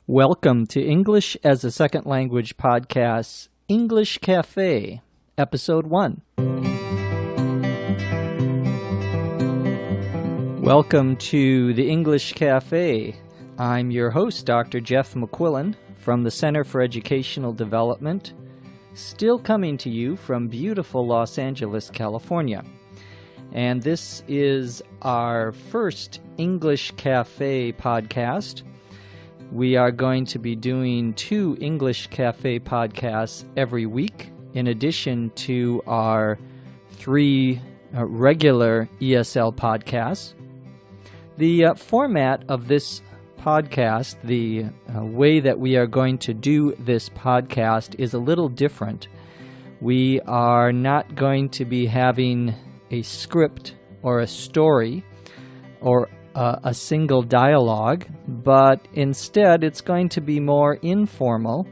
Welcome to English as a Second Language Podcast's English Cafe, Episode 1. Welcome to the English Cafe. I'm your host, Dr. Jeff McQuillan, from the Center for Educational Development, still coming to you from beautiful Los Angeles, California. And this is our first English Cafe podcast. We are going to be doing 2 English Cafe podcasts every week, in addition to our 3 regular ESL podcasts. The format of this podcast, the way that we are going to do this podcast is a little different. We are not going to be having a script or a story or a single dialogue, but instead it's going to be more informal.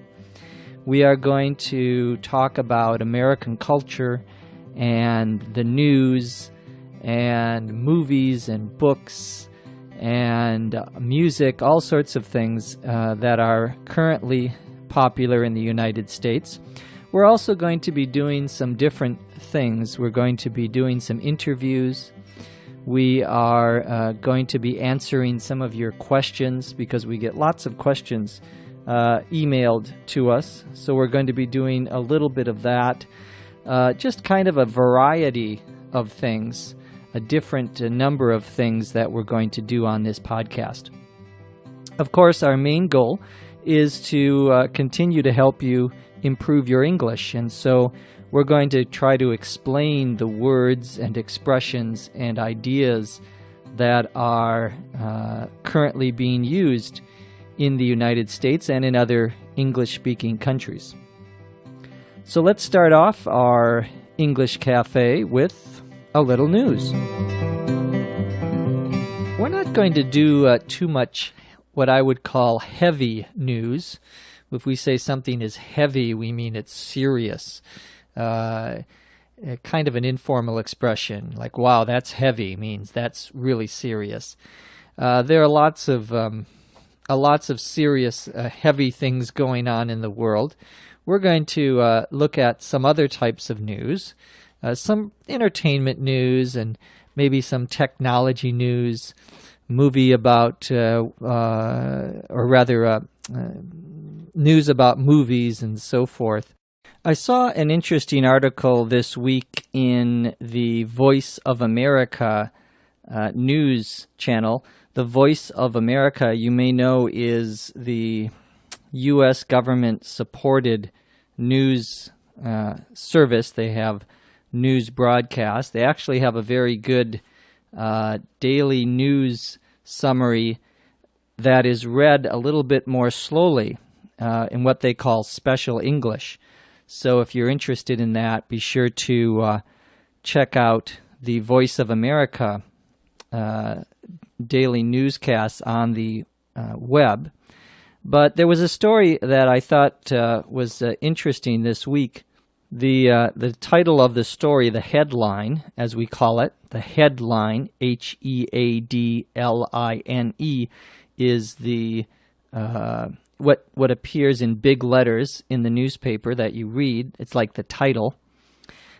We are going to talk about American culture and the news and movies and books and music, all sorts of things that are currently popular in the United States. We're also going to be doing some different things. We're going to be doing some interviews. We are going to be answering some of your questions because we get lots of questions emailed to us. So we're going to be doing a little bit of that, just kind of a variety of things, a different number of things that we're going to do on this podcast. Of course, our main goal is to continue to help you improve your English. And so we're going to try to explain the words and expressions and ideas that are currently being used in the United States and in other English-speaking countries. So let's start off our English Cafe with a little news. We're not going to do too much what I would call heavy news. If we say something is heavy, we mean it's serious. Kind of an informal expression, like "wow, that's heavy" means that's really serious. There are lots of serious, heavy things going on in the world. We're going to look at some other types of news, some entertainment news, and maybe some technology news, movie about, news about movies and so forth. I saw an interesting article this week in the Voice of America news channel. The Voice of America, you may know, is the U.S. government-supported news service. They have news broadcasts. They actually have a very good daily news summary that is read a little bit more slowly in what they call special English. So if you're interested in that, be sure to check out the Voice of America daily newscasts on the web. But there was a story that I thought was interesting this week. The title of the story, the headline, as we call it, the headline, Headline, is the what appears in big letters in the newspaper that you read. It's like the title.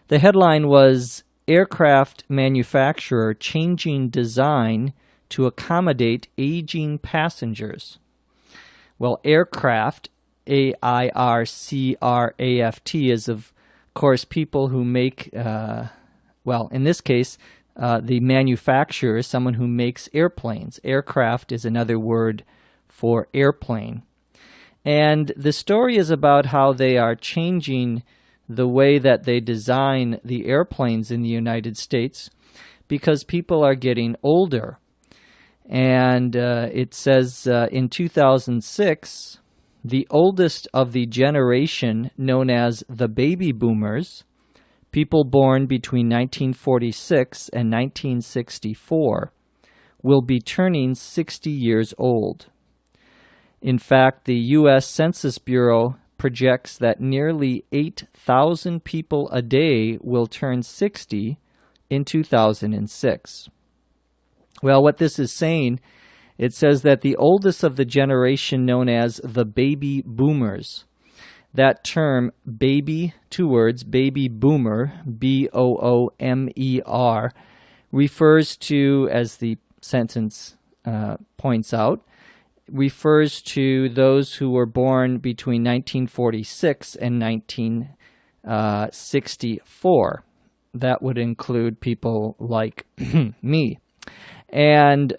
The headline was, "Aircraft Manufacturer Changing Design to Accommodate Aging Passengers." Well, aircraft, AIRCRAFT, is of course people who make, in this case, the manufacturer is someone who makes airplanes. Aircraft is another word for airplane. And the story is about how they are changing the way that they design the airplanes in the United States because people are getting older. And it says in 2006, the oldest of the generation known as the baby boomers, people born between 1946 and 1964, will be turning 60 years old. In fact, the U.S. Census Bureau projects that nearly 8,000 people a day will turn 60 in 2006. Well, what this is saying It says that the oldest of the generation known as the baby boomers, that term baby, 2 words, baby boomer, B-O-O-M-E-R, refers to, as the sentence points out, refers to those who were born between 1946 and 1964. That would include people like me. And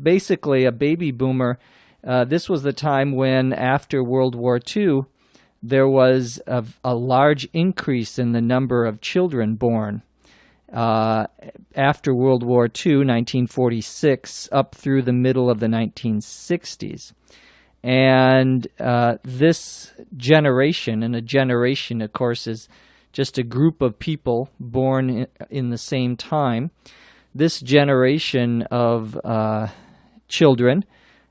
basically, a baby boomer, this was the time when, after World War II, there was a large increase in the number of children born. After World War II, 1946, up through the middle of the 1960s. And this generation, and a generation, of course, is just a group of people born in the same time. This generation of children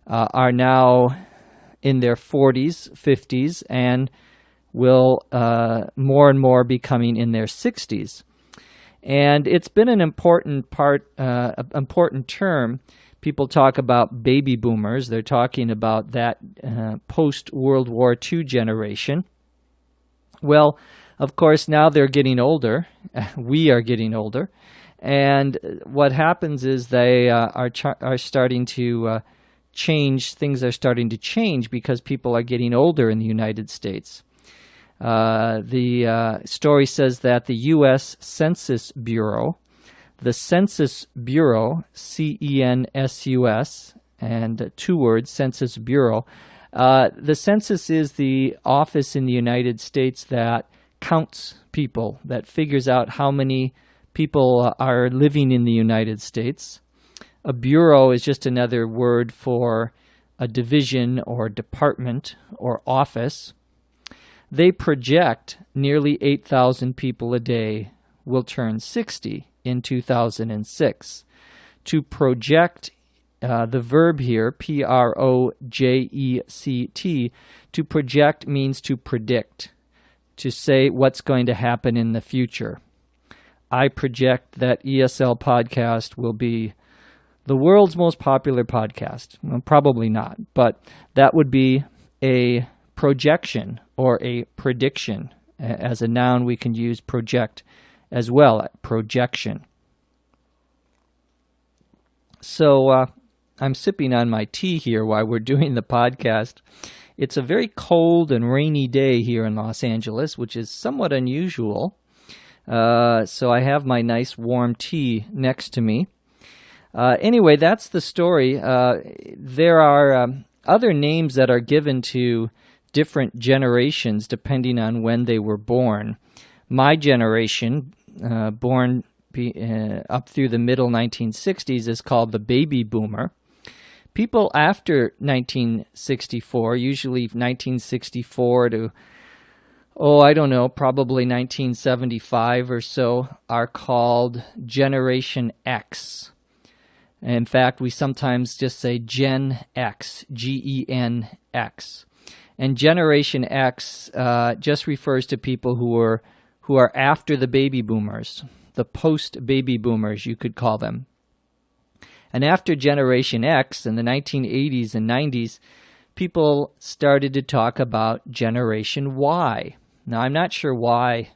are now in their 40s, 50s, and will more and more be coming in their 60s. And it's been an important important term. People talk about baby boomers. They're talking about that post-World War II generation. Well, of course, now they're getting older. We are getting older. And what happens is they are starting to change. Things are starting to change because people are getting older in the United States. The story says that the U.S. Census Bureau, C-E-N-S-U-S, and 2 words, Census Bureau. The census is the office in the United States that counts people, that figures out how many people are living in the United States. A bureau is just another word for a division or department or office. They project nearly 8,000 people a day will turn 60 in 2006. To project, the verb here, P-R-O-J-E-C-T, to project means to predict, to say what's going to happen in the future. I project that ESL Podcast will be the world's most popular podcast. Well, probably not, but that would be a projection or a prediction. As a noun, we can use project as well, projection. So I'm sipping on my tea here while we're doing the podcast. It's a very cold and rainy day here in Los Angeles, which is somewhat unusual. So I have my nice warm tea next to me. Anyway, that's the story. There are other names that are given to different generations depending on when they were born. My generation, born up through the middle 1960s, is called the baby boomer. People after 1964, usually 1964 to, probably 1975 or so, are called Generation X. In fact, we sometimes just say Gen X, G-E-N-X. And Generation X just refers to people who are after the baby boomers, the post-baby boomers, you could call them. And after Generation X in the 1980s and 90s, people started to talk about Generation Y. Now, I'm not sure why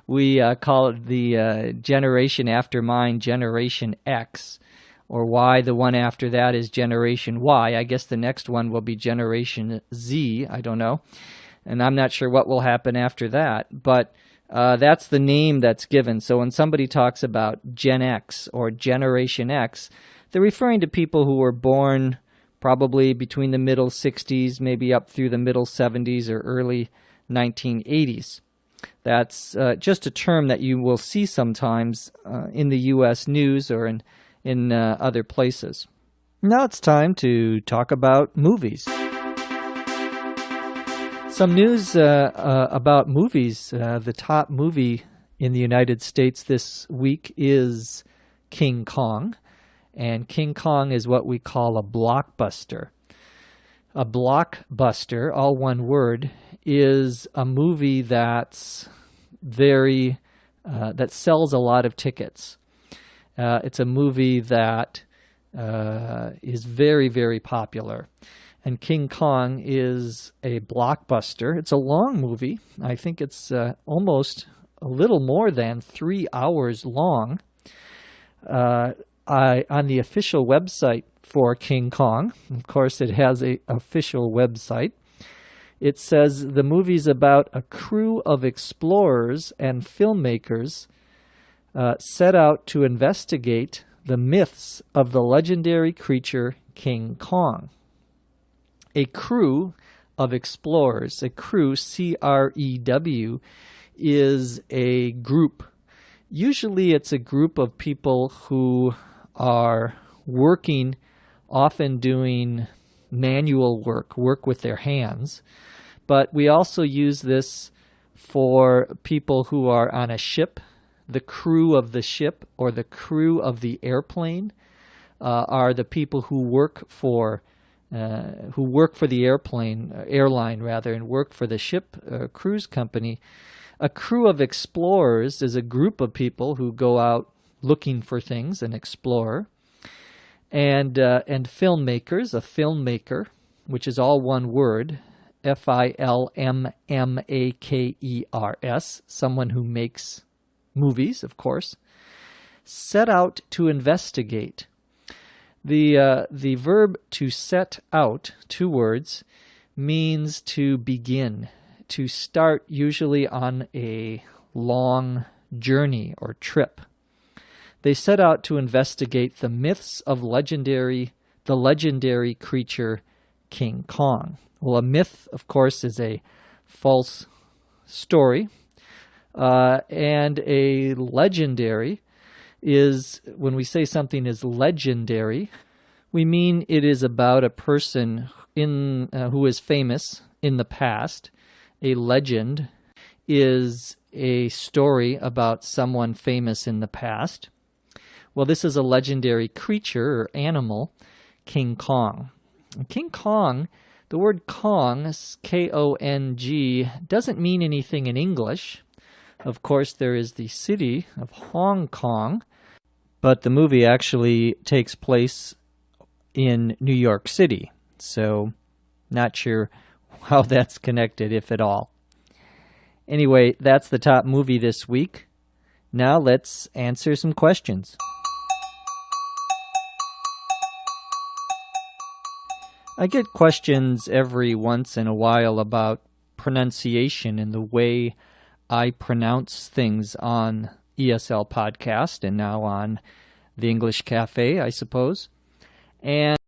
we call it the generation after mine Generation X, or why the one after that is Generation Y. I guess the next one will be Generation Z. I don't know. And I'm not sure what will happen after that. But that's the name that's given. So when somebody talks about Gen X or Generation X, they're referring to people who were born probably between the middle 60s, maybe up through the middle 70s or early 1980s. That's just a term that you will see sometimes in the U.S. news or in other places. Now it's time to talk about movies. Some news about movies. The top movie in the United States this week is King Kong. And King Kong is what we call a blockbuster. A blockbuster, all one word, is a movie that's that sells a lot of tickets. It's a movie that is very, very popular. And King Kong is a blockbuster. It's a long movie. I think it's almost a little more than 3 hours long. On the official website for King Kong, of course it has an official website, it says the movie's about a crew of explorers and filmmakers set out to investigate the myths of the legendary creature King Kong. A crew of explorers, a crew, C-R-E-W, is a group. Usually it's a group of people who are working, often doing manual work with their hands. But we also use this for people who are on a ship. The crew of the ship or the crew of the airplane are the people who work for the airline rather, and work for the ship cruise company. A crew of explorers is a group of people who go out looking for things and explore. And filmmakers, a filmmaker, which is all one word, F-I-L-M-M-A-K-E-R-S, someone who makes movies, of course, set out to investigate. The verb to set out, 2 words, means to begin, to start, usually on a long journey or trip. They set out to investigate the myths of the legendary creature King Kong. Well, a myth, of course, is a false story, and a legendary is, when we say something is legendary, we mean it is about a person who is famous in the past. A legend is a story about someone famous in the past. Well, this is a legendary creature or animal, King Kong. King Kong, the word Kong, K-O-N-G, doesn't mean anything in English. Of course, there is the city of Hong Kong, but the movie actually takes place in New York City. So, not sure how that's connected, if at all. Anyway, that's the top movie this week. Now let's answer some questions. I get questions every once in a while about pronunciation and the way I pronounce things on ESL Podcast and now on the English Cafe, I suppose. And